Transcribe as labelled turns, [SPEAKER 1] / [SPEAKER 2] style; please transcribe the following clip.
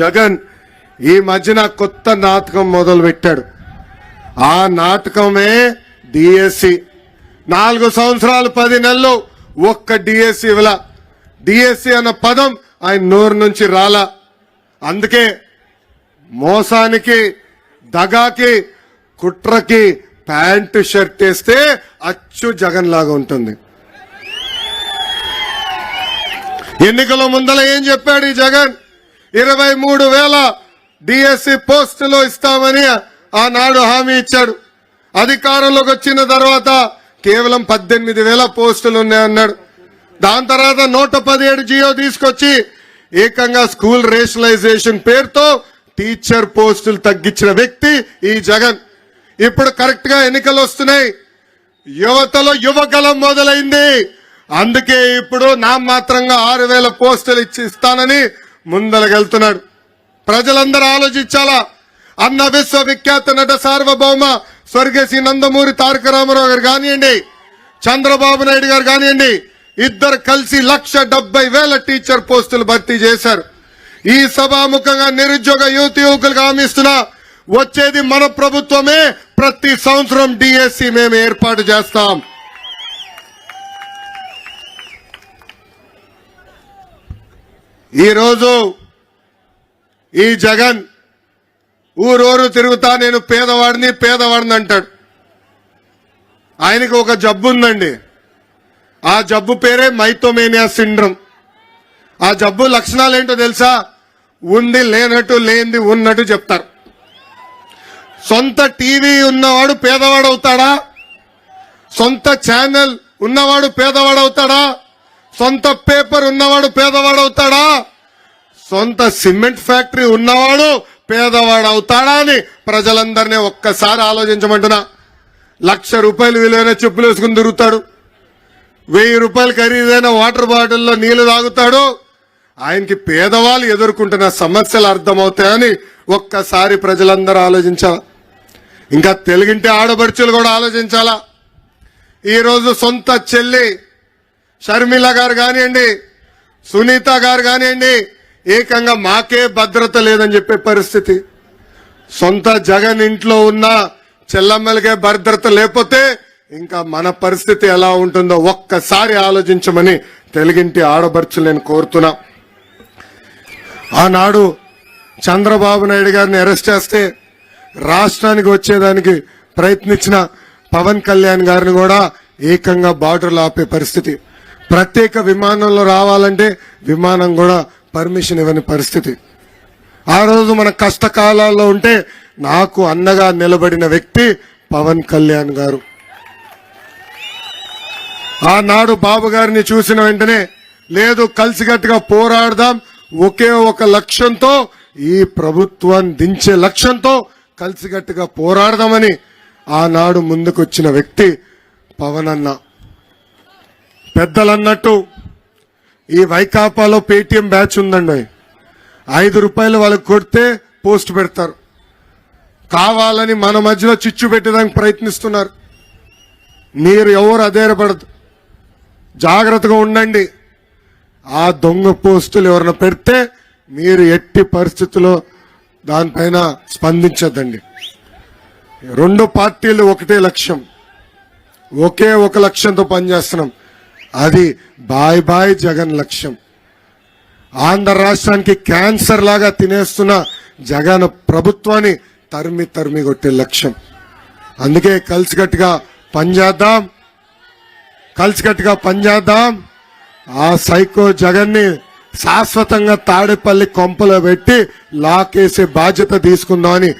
[SPEAKER 1] జగన్ ఈ మధ్యన కొత్త నాటకం మొదలు పెట్టాడు. ఆ నాటకమే డిఎస్సి. 4 సంవత్సరాలు 10 నెలలు ఒక్క డిఎస్సి ఇవ్వాల. డిఎస్సి అన్న పదం ఆయన నోరు నుంచి రాలా. అందుకే మోసానికి, దగాకి, కుట్రకి ప్యాంటు షర్ట్ వేస్తే అచ్చు జగన్ లాగా ఉంటుంది. ఎన్నికల ముందల ఏం చెప్పాడు ఈ జగన్? 23,000 డిఎస్సి పోస్టులు ఇస్తామని ఆనాడు హామీ ఇచ్చాడు. అధికారంలోకి వచ్చిన తర్వాత కేవలం 18,000 పోస్టులు ఉన్నాయన్నాడు. దాని తర్వాత 117 జియో తీసుకొచ్చి ఏకంగా స్కూల్ రేషనలైజేషన్ పేరుతో టీచర్ పోస్టులు తగ్గించిన వ్యక్తి ఈ జగన్. ఇప్పుడు కరెక్ట్ గా ఎన్నికలు వస్తున్నాయి. యువతలో యువగలం మొదలైంది. అందుకే ఇప్పుడు నామమాత్రంగా 6,000 పోస్టులు ఇస్తానని ముందలకెళ్తున్నాడు. ప్రజలందరూ ఆలోచించాలా. అన్న విశ్వవిఖ్యాత నట సార్వభౌమ స్వర్గశ్రీ నందమూరి తారక రామారావు గారు కానివ్వండి, చంద్రబాబు నాయుడు గారు కానివ్వండి, ఇద్దరు కలిసి 1,70,000 టీచర్ పోస్టులు భర్తీ చేశారు. ఈ సభాముఖంగా నిరుద్యోగ యువకులకు హామీస్తున్నా, వచ్చేది మన ప్రభుత్వమే. ప్రతి సంవత్సరం డిఎస్సి మేము ఏర్పాటు చేస్తాం. ఈరోజు ఈ జగన్ ఊరూరు తిరుగుతా నేను పేదవాడిని అంటాడు. ఆయనకు ఒక జబ్బు ఉందండి. ఆ జబ్బు పేరే మైథోమేనియా సిండ్రోమ్. ఆ జబ్బు లక్షణాలు ఏంటో తెలుసా? ఉంది లేనట్టు, లేనిది ఉన్నట్టు చెప్తారు. సొంత టీవీ ఉన్నవాడు పేదవాడు అవుతాడా? సొంత ఛానల్ ఉన్నవాడు పేదవాడు అవుతాడా? సొంత పేపర్ ఉన్నవాడు పేదవాడు అవుతాడా? సొంత సిమెంట్ ఫ్యాక్టరీ ఉన్నవాడు పేదవాడు అవుతాడా అని ప్రజలందరినీ ఒక్కసారి ఆలోచించమంటున్నా. 1,00,000 రూపాయలు విలువైన చెప్పులు వేసుకుని తిరుగుతాడు. 1,000 రూపాయలు ఖరీదైన వాటర్ బాటిల్లో నీళ్లు తాగుతాడు. ఆయనకి పేదవాళ్ళు ఎదుర్కొంటున్న సమస్యలు అర్థమవుతాయని ఒక్కసారి ప్రజలందరూ ఆలోచించాలా. ఇంకా తెలుగింటి ఆడపడుచులు కూడా ఆలోచించాలా. ఈరోజు సొంత చెల్లి షర్మిల గారు కానివ్వండి, సునీత గారు కానివ్వండి, ఏకంగా మాకే భద్రత లేదని చెప్పే పరిస్థితి. సొంత జగన్ ఇంట్లో ఉన్న చెల్లమ్మలకే భద్రత లేకపోతే ఇంకా మన పరిస్థితి ఎలా ఉంటుందో ఒక్కసారి ఆలోచించమని తెలుగింటి ఆడపడుచులు నేను కోరుతున్నా. ఆనాడు చంద్రబాబు నాయుడు గారిని అరెస్ట్ చేస్తే రాష్ట్రానికి వచ్చేదానికి ప్రయత్నించిన పవన్ కళ్యాణ్ గారిని కూడా ఏకంగా బార్డర్లో ఆపే పరిస్థితి. ప్రత్యేక విమానంలో రావాలంటే విమానం కూడా పర్మిషన్ ఇవ్వని పరిస్థితి. ఆ రోజు మన కష్టకాలాల్లో ఉంటే నాకు అండగా నిలబడిన వ్యక్తి పవన్ కళ్యాణ్ గారు. ఆనాడు బాబు గారిని చూసిన వెంటనే లేదు, కలిసికట్టుగా పోరాడదాం, ఒకే ఒక లక్ష్యంతో, ఈ ప్రభుత్వాన్ని దించే లక్ష్యంతో కలిసికట్టుగా పోరాడదామని ఆనాడు ముందుకొచ్చిన వ్యక్తి పవన్ అన్న. పెద్దలన్నట్టు ఈ వైకాపాలో పేటీఎం బ్యాచ్ ఉందండి. 5 రూపాయలు వాళ్ళకి కొడితే పోస్ట్ పెడతారు. కావాలని మన మధ్యలో చిచ్చు పెట్టడానికి ప్రయత్నిస్తున్నారు. మీరు ఎవరు అధైర్యపడదు, జాగ్రత్తగా ఉండండి. ఆ దొంగ పోస్టులు ఎవరైనా పెడితే మీరు ఎట్టి పరిస్థితుల్లో దానిపైన స్పందించద్దండి. 2 పార్టీలు ఒకటే లక్ష్యం, ఒకే ఒక లక్ష్యంతో పనిచేస్తున్నాం. అది బాయ్ బాయ్ జగన్ లక్ష్యం. ఆంధ్ర రాష్ట్రానికి క్యాన్సర్ లాగా తినేస్తున్న జగన్ ప్రభుత్వాన్ని తరిమి కొట్టే లక్ష్యం. అందుకే కలిసికట్టుగా పనిచేద్దాం. ఆ సైకో జగన్ని శాశ్వతంగా తాడేపల్లి కొంపలో పెట్టి లాకేసే బాధ్యత తీసుకుందామని